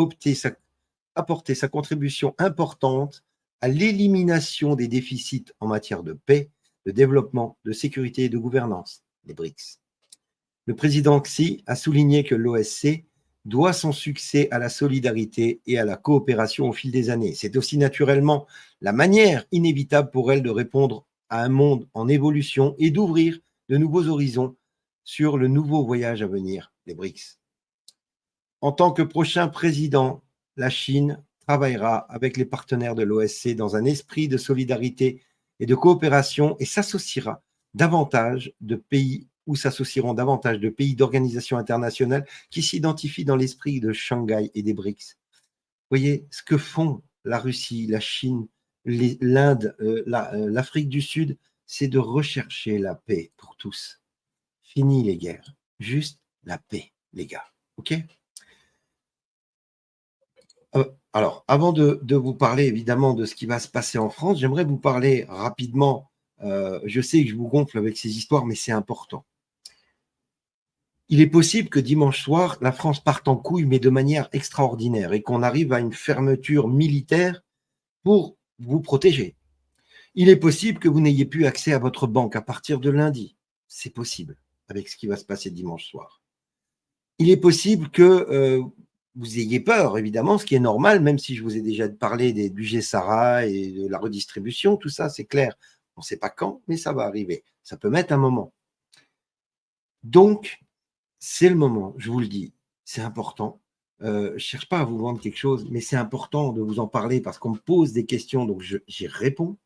apporter sa contribution importante à l'élimination des déficits en matière de paix, de développement, de sécurité et de gouvernance, les BRICS. Le président Xi a souligné que l'OSC doit son succès à la solidarité et à la coopération au fil des années. C'est aussi naturellement la manière inévitable pour elle de répondre à un monde en évolution et d'ouvrir de nouveaux horizons sur le nouveau voyage à venir, les BRICS. En tant que prochain président, la Chine travaillera avec les partenaires de l'OSC dans un esprit de solidarité et de coopération et s'associera davantage de pays où s'associeront davantage de pays d'organisations internationales qui s'identifient dans l'esprit de Shanghai et des BRICS. Vous voyez ce que font la Russie, la Chine, l'Inde, l'Afrique du Sud, c'est de rechercher la paix pour tous. Fini les guerres, juste la paix, les gars. OK ? Alors, avant de vous parler évidemment de ce qui va se passer en France, j'aimerais vous parler rapidement. Je sais que je vous gonfle avec ces histoires, mais c'est important. Il est possible que dimanche soir, la France parte en couille, mais de manière extraordinaire, et qu'on arrive à une fermeture militaire pour vous protéger. Il est possible que vous n'ayez plus accès à votre banque à partir de lundi. C'est possible, avec ce qui va se passer dimanche soir. Il est possible que vous ayez peur, évidemment, ce qui est normal, même si je vous ai déjà parlé du budget Sarah et de la redistribution, tout ça, c'est clair. On ne sait pas quand, mais ça va arriver. Ça peut mettre un moment. Donc, c'est le moment, je vous le dis, c'est important. Je ne cherche pas à vous vendre quelque chose, mais c'est important de vous en parler parce qu'on me pose des questions, donc j'y réponds.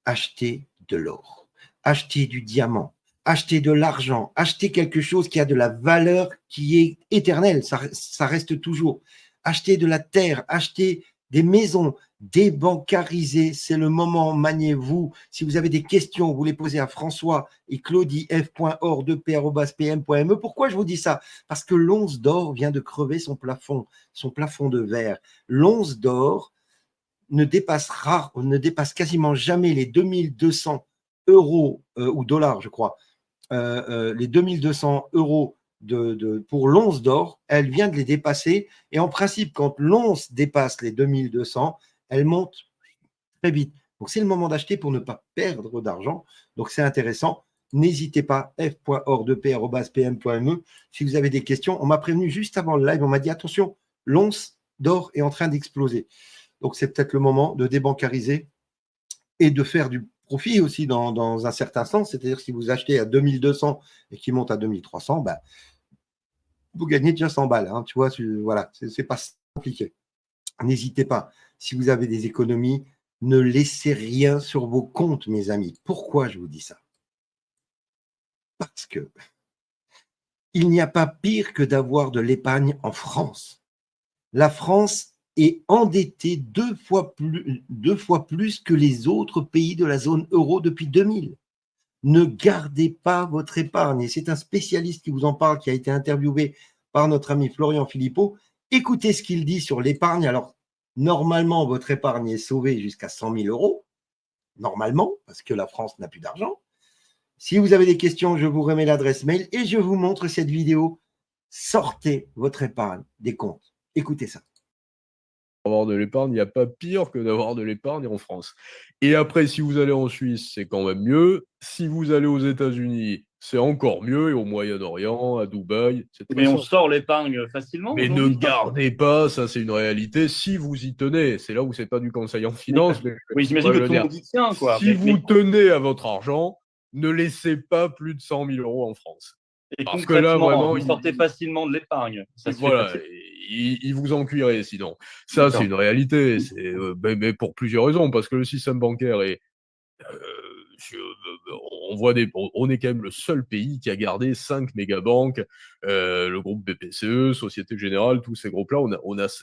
Achetez de l'or, achetez du diamant, achetez de l'argent, achetez quelque chose qui a de la valeur qui est éternelle, ça reste toujours. Achetez de la terre, achetez des maisons, débancarisez, c'est le moment, maniez-vous. Si vous avez des questions, vous les posez à François et Claudie f.or2p@pm.me. Pourquoi je vous dis ça? Parce que l'once d'or vient de crever son plafond de verre. L'once d'or ne dépasse quasiment jamais les 2200 euros ou dollars, je crois. Les 2200 euros pour l'once d'or, elle vient de les dépasser. Et en principe, quand l'once dépasse les 2200, elle monte très vite. Donc, c'est le moment d'acheter pour ne pas perdre d'argent. Donc, c'est intéressant. N'hésitez pas, f.or2p@pm.me. Si vous avez des questions, on m'a prévenu juste avant le live, on m'a dit attention, l'once d'or est en train d'exploser. Donc, c'est peut-être le moment de débancariser et de faire du profit aussi dans un certain sens. C'est-à-dire, si vous achetez à 2200 et qu'il monte à 2300, ben, vous gagnez déjà 100 balles. Hein, tu vois, voilà, c'est pas compliqué. N'hésitez pas. Si vous avez des économies, ne laissez rien sur vos comptes, mes amis. Pourquoi je vous dis ça? parce que il n'y a pas pire que d'avoir de l'épargne en France. La France est endettée deux fois plus que les autres pays de la zone euro depuis 2000. Ne gardez pas votre épargne. Et c'est un spécialiste qui vous en parle, qui a été interviewé par notre ami Florian Philippot. Écoutez ce qu'il dit sur l'épargne. Alors, normalement, votre épargne est sauvée jusqu'à 100 000 euros. Normalement, parce que la France n'a plus d'argent. Si vous avez des questions, je vous remets l'adresse mail et je vous montre cette vidéo. Sortez votre épargne des comptes. Écoutez ça. Avoir de l'épargne, il n'y a pas pire que d'avoir de l'épargne en France. Et après, si vous allez en Suisse, c'est quand même mieux. Si vous allez aux États-Unis, c'est encore mieux. Et au Moyen-Orient, à Dubaï, c'est très Mais on simple. sort l'épargne facilement. Mais ne gardez pas, ça c'est une réalité, si vous y tenez. C'est là où c'est pas du conseil en finance. Mais, oui, j'imagine que tout le monde y tient, quoi. Si vous tenez à votre argent, ne laissez pas plus de 100 000 euros en France. Et parce que là, vraiment, vous sortez facilement de l'épargne. Voilà, il vous en cuirait sinon. Ça, c'est une réalité. Mais pour plusieurs raisons. Parce que le système bancaire est... on est quand même le seul pays qui a gardé 5 mégabanques, le groupe BPCE, Société Générale, tous ces groupes-là.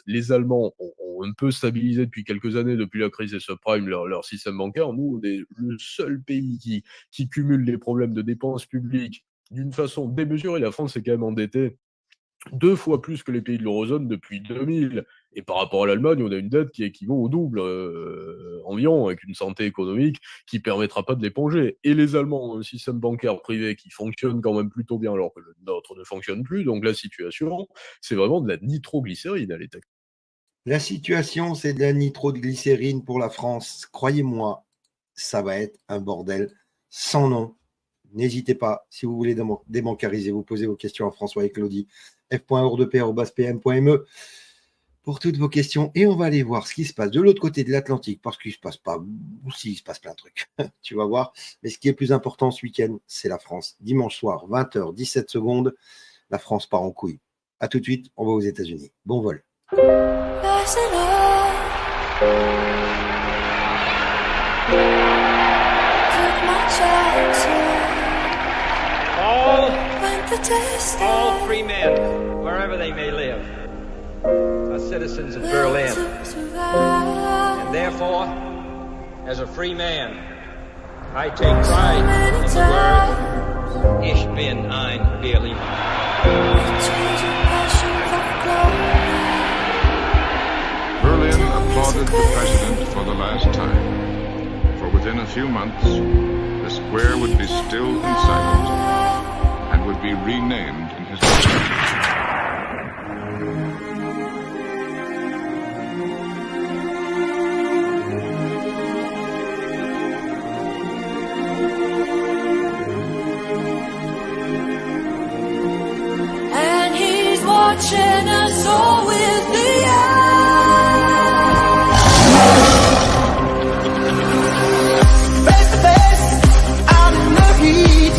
Les Allemands ont un peu stabilisé depuis quelques années, depuis la crise des subprimes, leur système bancaire. Nous, on est le seul pays qui cumule les problèmes de dépenses publiques d'une façon démesurée. La France est quand même endettée 2 fois plus que les pays de l'eurozone depuis 2000. Et par rapport à l'Allemagne, on a une dette qui équivaut au double environ, avec une santé économique qui ne permettra pas de l'éponger. Et les Allemands ont un système bancaire privé qui fonctionne quand même plutôt bien, alors que le nôtre ne fonctionne plus. Donc la situation, c'est vraiment de la nitroglycérine à l'état. La situation, c'est de la nitroglycérine pour la France. Croyez-moi, ça va être un bordel sans nom. N'hésitez pas, si vous voulez débancariser, vous posez vos questions à François et Claudie, f.ordep@pm.me pour toutes vos questions. Et on va aller voir ce qui se passe de l'autre côté de l'Atlantique, parce qu'il ne se passe pas, ou si, il se passe plein de trucs, tu vas voir. Mais ce qui est plus important ce week-end, c'est la France. Dimanche soir, 20h17, la France part en couille. À tout de suite, on va aux États-Unis. Bon vol. All free men, wherever they may live, are citizens of Berlin. And therefore, as a free man, I take pride in the word, Ich bin ein Berliner. Berlin applauded the president for the last time, for within a few months, the square would be still and silent, and would be renamed in his honor. And he's watching us all with the eye. Face to face, out in the heat,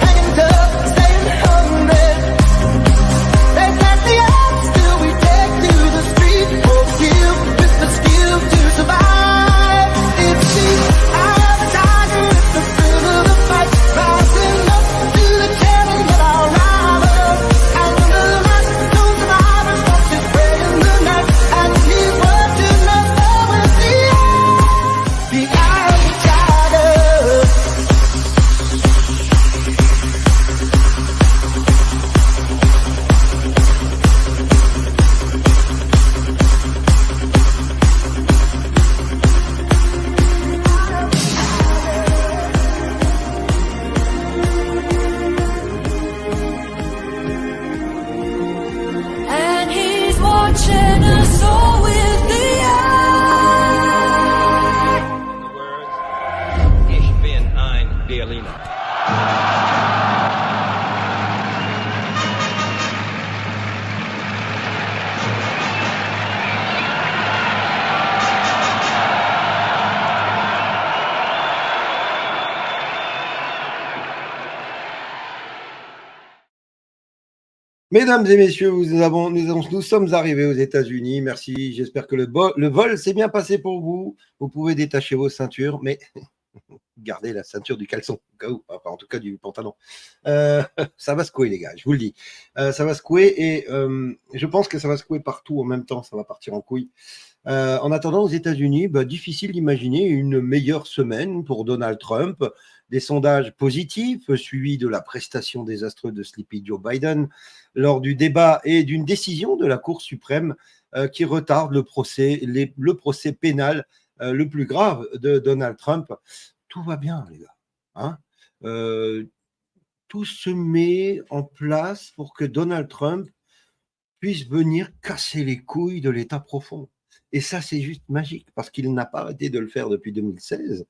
hanging tough, staying hungry. They pack the odds till we take to the street. Oh, skill with the skill to survive. It's the eye of the tiger, it's the thrill of the fight, rising up to the challenge of our rivals. And under the light, no survivors watch it pray in the night. And he's watching us all with the eye of the tiger. And he's watching us all with the eye. Ich bin ein Berliner. Mesdames et messieurs, nous sommes arrivés aux États-Unis. Merci. J'espère que le vol s'est bien passé pour vous. Vous pouvez détacher vos ceintures, mais Gardez la ceinture du caleçon, au cas où, enfin, en tout cas du pantalon. Ça va secouer, les gars, je vous le dis. Ça va secouer et je pense que ça va secouer partout en même temps, ça va partir en couille. En attendant, aux États-Unis, difficile d'imaginer une meilleure semaine pour Donald Trump. Des sondages positifs, suivis de la prestation désastreuse de Sleepy Joe Biden lors du débat et d'une décision de la Cour suprême qui retarde le procès pénal le plus grave de Donald Trump. Tout va bien, les gars. Hein, tout se met en place pour que Donald Trump puisse venir casser les couilles de l'État profond. Et ça, c'est juste magique, parce qu'il n'a pas arrêté de le faire depuis 2016.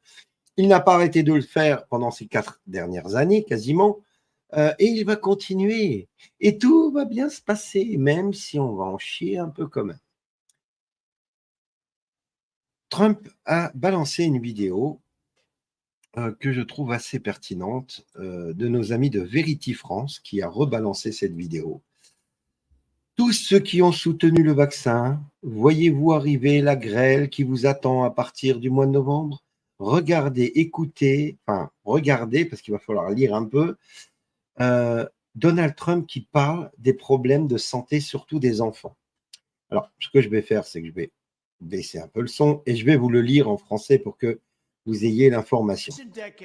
Il n'a pas arrêté de le faire pendant ces 4 dernières années, quasiment. Et il va continuer. Et tout va bien se passer, même si on va en chier un peu quand même. Trump a balancé une vidéo que je trouve assez pertinente de nos amis de Verity France, qui a rebalancé cette vidéo. Tous ceux qui ont soutenu le vaccin, voyez-vous arriver la grêle qui vous attend à partir du mois de novembre? Regardez, écoutez, enfin, regardez, parce qu'il va falloir lire un peu, Donald Trump qui parle des problèmes de santé, surtout des enfants. Alors, ce que je vais faire, c'est que je vais baisser un peu le son et je vais vous le lire en français pour que vous ayez l'information.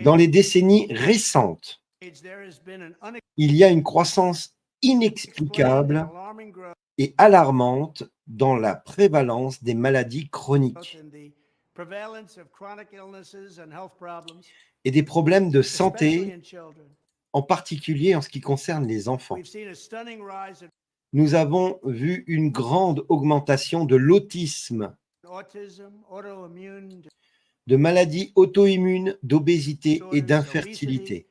Dans les décennies récentes, il y a une croissance inexplicable et alarmante dans la prévalence des maladies chroniques et des problèmes de santé, en particulier en ce qui concerne les enfants. Nous avons vu une grande augmentation de l'autisme, de maladies auto-immunes, d'obésité et d'infertilité.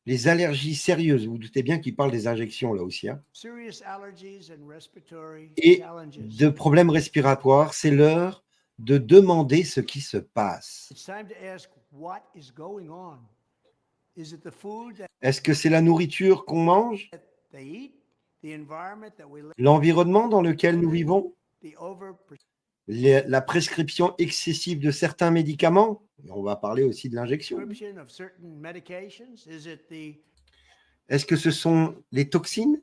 Les allergies sérieuses, vous vous doutez bien qu'il parle des injections là aussi, hein, et de problèmes respiratoires. C'est l'heure de demander ce qui se passe. Est-ce que c'est la nourriture qu'on mange? L'environnement dans lequel nous vivons? La prescription excessive de certains médicaments? On va parler aussi de l'injection. Est-ce que ce sont les toxines?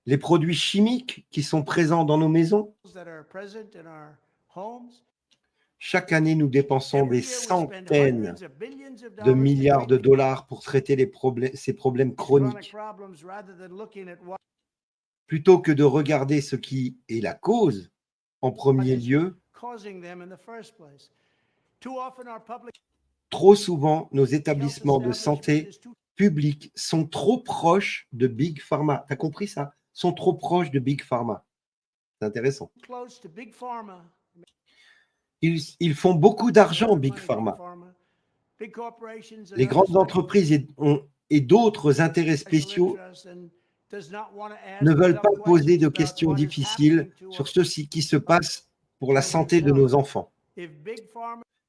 Les produits chimiques qui sont présents dans nos maisons? Chaque année, nous dépensons des centaines de milliards de dollars pour traiter ces problèmes chroniques. Plutôt que de regarder ce qui est la cause en premier lieu, trop souvent, nos établissements de santé publics sont trop proches de Big Pharma. Tu as compris ça? Sont trop proches de Big Pharma. C'est intéressant. Ils font beaucoup d'argent, Big Pharma. Les grandes entreprises et d'autres intérêts spéciaux ne veulent pas poser de questions difficiles sur ce qui se passe pour la santé de nos enfants.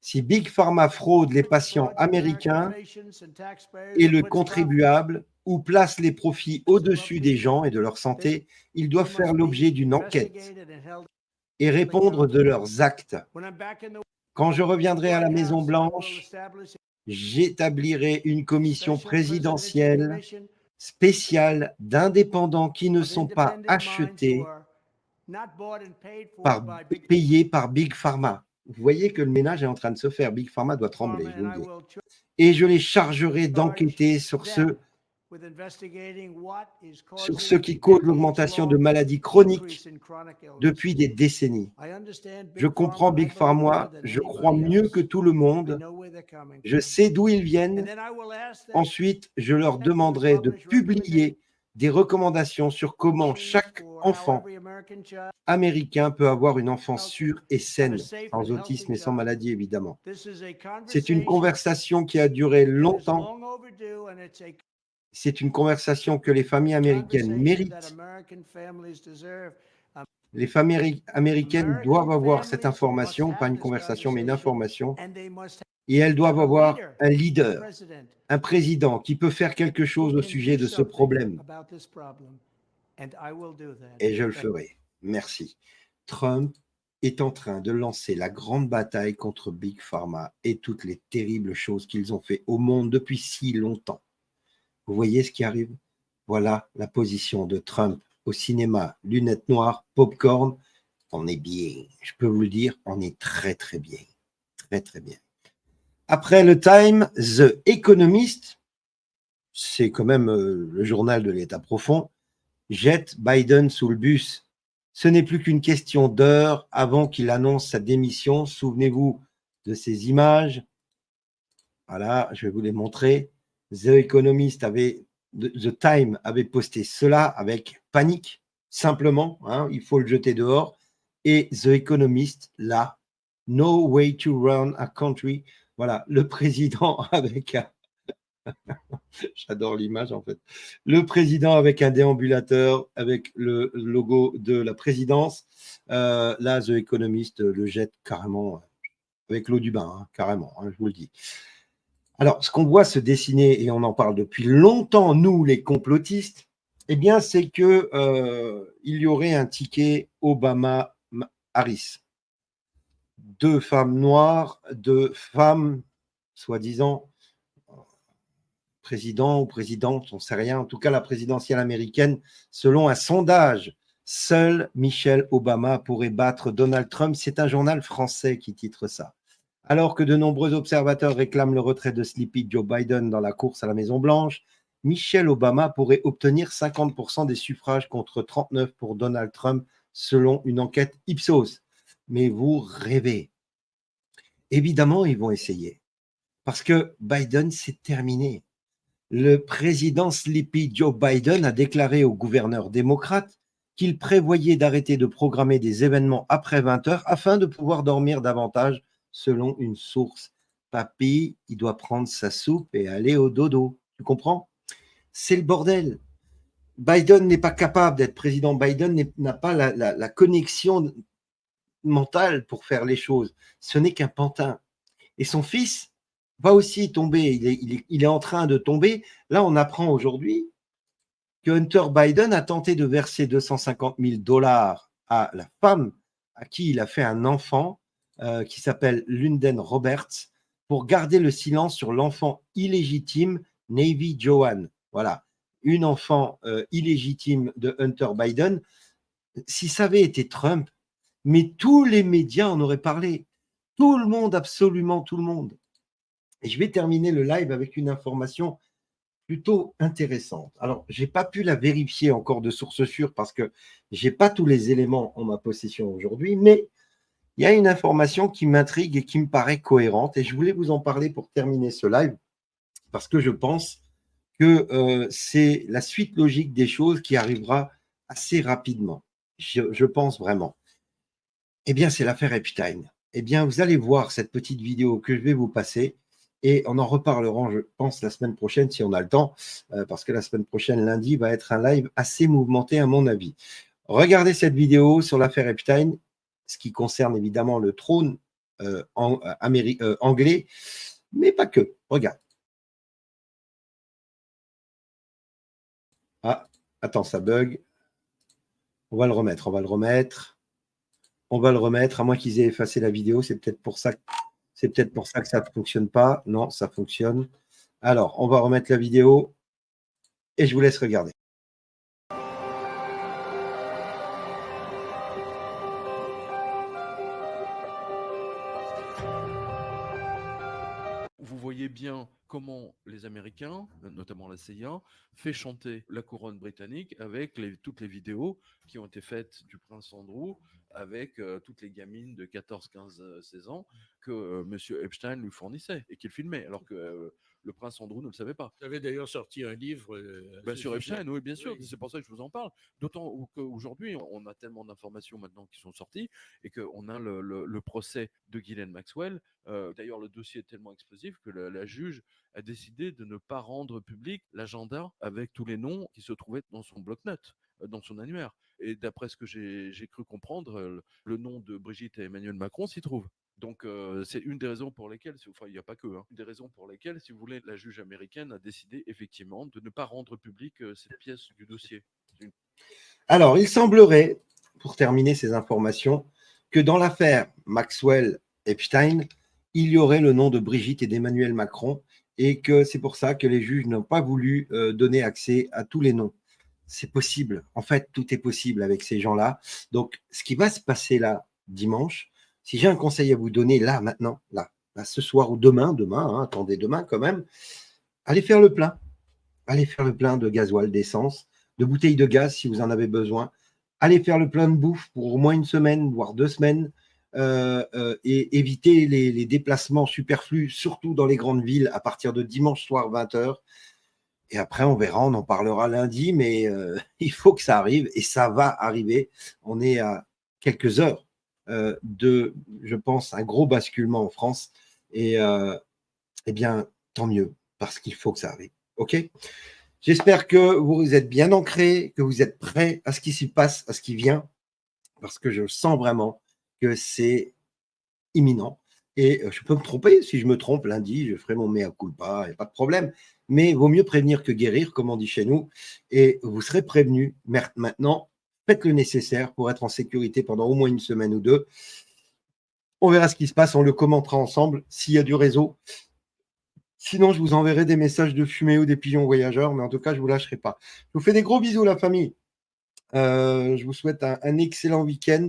Si Big Pharma fraude les patients américains et le contribuable ou place les profits au-dessus des gens et de leur santé, ils doivent faire l'objet d'une enquête et répondre de leurs actes. Quand je reviendrai à la Maison-Blanche, j'établirai une commission présidentielle spéciale d'indépendants qui ne sont pas achetés, payés par Big Pharma. Vous voyez que le ménage est en train de se faire. Big Pharma doit trembler, je vous le dis. Et je les chargerai d'enquêter sur ce qui cause l'augmentation de maladies chroniques depuis des décennies. Je comprends Big Pharma, je crois mieux que tout le monde, je sais d'où ils viennent. Ensuite, je leur demanderai de publier des recommandations sur comment chaque enfant américain peut avoir une enfance sûre et saine, sans autisme et sans maladie évidemment. C'est une conversation qui a duré longtemps. C'est une conversation que les familles américaines méritent. Les familles américaines doivent avoir cette information, pas une conversation, mais une information. Et elles doivent avoir un leader, un président qui peut faire quelque chose au sujet de ce problème. Et je le ferai. Merci. Trump est en train de lancer la grande bataille contre Big Pharma et toutes les terribles choses qu'ils ont fait au monde depuis si longtemps. Vous voyez ce qui arrive? Voilà la position de Trump au cinéma, lunettes noires, popcorn. On est bien, je peux vous le dire, on est très très bien. Très très bien. Après le Time, The Economist, c'est quand même le journal de l'État profond, jette Biden sous le bus. Ce n'est plus qu'une question d'heures avant qu'il annonce sa démission. Souvenez-vous de ces images. Voilà, je vais vous les montrer. The Economist The Time avait posté cela avec panique, simplement, hein, il faut le jeter dehors. Et The Economist, là, no way to run a country. Voilà, le président avec un... J'adore l'image en fait. Le président avec un déambulateur, avec le logo de la présidence. Là, The Economist le jette carrément avec l'eau du bain, hein, carrément, hein, je vous le dis. Alors, ce qu'on voit se dessiner, et on en parle depuis longtemps, nous les complotistes, eh bien, c'est que il y aurait un ticket Obama-Harris. 2 femmes noires, 2 femmes, soi-disant, président ou présidente, on ne sait rien. En tout cas, la présidentielle américaine, selon un sondage, seul Michelle Obama pourrait battre Donald Trump. C'est un journal français qui titre ça. Alors que de nombreux observateurs réclament le retrait de Sleepy Joe Biden dans la course à la Maison-Blanche, Michelle Obama pourrait obtenir 50% des suffrages contre 39% pour Donald Trump, selon une enquête Ipsos. Mais vous rêvez. Évidemment, ils vont essayer. Parce que Biden, c'est terminé. Le président Sleepy Joe Biden a déclaré au gouverneur démocrate qu'il prévoyait d'arrêter de programmer des événements après 20 heures afin de pouvoir dormir davantage, selon une source. Papy, il doit prendre sa soupe et aller au dodo. Tu comprends? C'est le bordel. Biden n'est pas capable d'être président. Biden n'a pas la connexion mentale pour faire les choses. Ce n'est qu'un pantin. Et son fils va aussi tomber. Il est en train de tomber. Là, on apprend aujourd'hui que Hunter Biden a tenté de verser $250,000 à la femme à qui il a fait un enfant, qui s'appelle Lunden Roberts, pour garder le silence sur l'enfant illégitime Navy Joan. Voilà, une enfant illégitime de Hunter Biden. Si ça avait été Trump, mais tous les médias en auraient parlé. Tout le monde, absolument tout le monde. Et je vais terminer le live avec une information plutôt intéressante. Alors, je n'ai pas pu la vérifier encore de source sûre parce que je n'ai pas tous les éléments en ma possession aujourd'hui, mais il y a une information qui m'intrigue et qui me paraît cohérente et je voulais vous en parler pour terminer ce live parce que je pense que c'est la suite logique des choses qui arrivera assez rapidement. Je pense vraiment. Eh bien, c'est l'affaire Epstein. Eh bien, vous allez voir cette petite vidéo que je vais vous passer et on en reparlera, je pense, la semaine prochaine si on a le temps, parce que la semaine prochaine, lundi, va être un live assez mouvementé à mon avis. Regardez cette vidéo sur l'affaire Epstein, ce qui concerne évidemment le trône anglais, mais pas que. Regarde. Ah, attends, ça bug. On va le remettre, à moins qu'ils aient effacé la vidéo, c'est peut-être pour ça que ça ne fonctionne pas. Non, ça fonctionne. Alors, on va remettre la vidéo et je vous laisse regarder. Vous voyez bien comment les Américains, notamment la CIA, fait chanter la couronne britannique avec toutes les vidéos qui ont été faites du prince Andrew avec toutes les gamines de 14, 15, 16 ans que M. Epstein lui fournissait et qu'il filmait, alors que le prince Andrew ne le savait pas. Vous avez d'ailleurs sorti un livre sur Epstein, oui, bien sûr, oui. C'est pour ça que je vous en parle. D'autant qu'aujourd'hui, on a tellement d'informations maintenant qui sont sorties et qu'on a le procès de Ghislaine Maxwell. D'ailleurs, le dossier est tellement explosif que la juge a décidé de ne pas rendre public l'agenda avec tous les noms qui se trouvaient dans son bloc-notes, dans son annuaire. Et d'après ce que j'ai cru comprendre, le nom de Brigitte et Emmanuel Macron s'y trouve. Donc, c'est une des raisons pour lesquelles, enfin, il n'y a pas que, une des raisons pour lesquelles, si vous voulez, la juge américaine a décidé effectivement de ne pas rendre public cette pièce du dossier. Alors, il semblerait, pour terminer ces informations, que dans l'affaire Maxwell-Epstein, il y aurait le nom de Brigitte et d'Emmanuel Macron et que c'est pour ça que les juges n'ont pas voulu donner accès à tous les noms. C'est possible. En fait, tout est possible avec ces gens-là. Donc, ce qui va se passer là, dimanche, si j'ai un conseil à vous donner là, maintenant, là ce soir ou demain, hein, attendez demain quand même, allez faire le plein. Allez faire le plein de gasoil, d'essence, de bouteilles de gaz si vous en avez besoin. Allez faire le plein de bouffe pour au moins une semaine, voire 2 semaines. Et éviter les déplacements superflus, surtout dans les grandes villes, à partir de dimanche soir 20h. Et après, on verra, on en parlera lundi, mais il faut que ça arrive, et ça va arriver. On est à quelques heures de, je pense, un gros basculement en France. Et eh bien, tant mieux, parce qu'il faut que ça arrive. OK ? J'espère que vous êtes bien ancrés, que vous êtes prêts à ce qui s'y passe, à ce qui vient, parce que je sens vraiment que c'est imminent. Et je peux me tromper. Si je me trompe lundi, je ferai mon mea culpa, il n'y a pas de problème. Mais vaut mieux prévenir que guérir, comme on dit chez nous. Et vous serez prévenus. Maintenant, faites le nécessaire pour être en sécurité pendant au moins une semaine ou 2. On verra ce qui se passe, on le commentera ensemble s'il y a du réseau. Sinon, je vous enverrai des messages de fumée ou des pigeons voyageurs, mais en tout cas, je ne vous lâcherai pas. Je vous fais des gros bisous, la famille. Je vous souhaite un excellent week-end.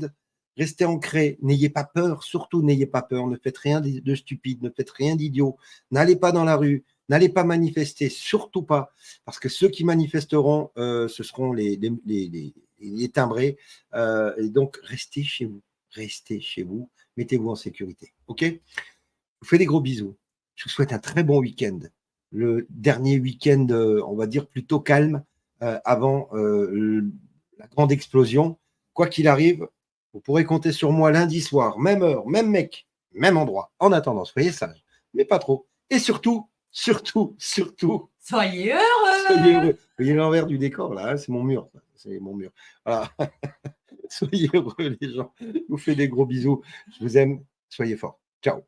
Restez ancrés, n'ayez pas peur, surtout n'ayez pas peur, ne faites rien de stupide, ne faites rien d'idiot, n'allez pas dans la rue, n'allez pas manifester, surtout pas, parce que ceux qui manifesteront, ce seront les timbrés, et donc restez chez vous, mettez-vous en sécurité, ok ? Je vous fais des gros bisous, je vous souhaite un très bon week-end, le dernier week-end, on va dire plutôt calme, avant la grande explosion, quoi qu'il arrive. Vous pourrez compter sur moi lundi soir, même heure, même mec, même endroit. En attendant, soyez sages, mais pas trop. Et surtout, soyez heureux. Soyez heureux. Vous voyez l'envers du décor, là, hein, c'est mon mur. C'est mon mur. Voilà. Soyez heureux, les gens. Je vous fais des gros bisous. Je vous aime. Soyez forts. Ciao.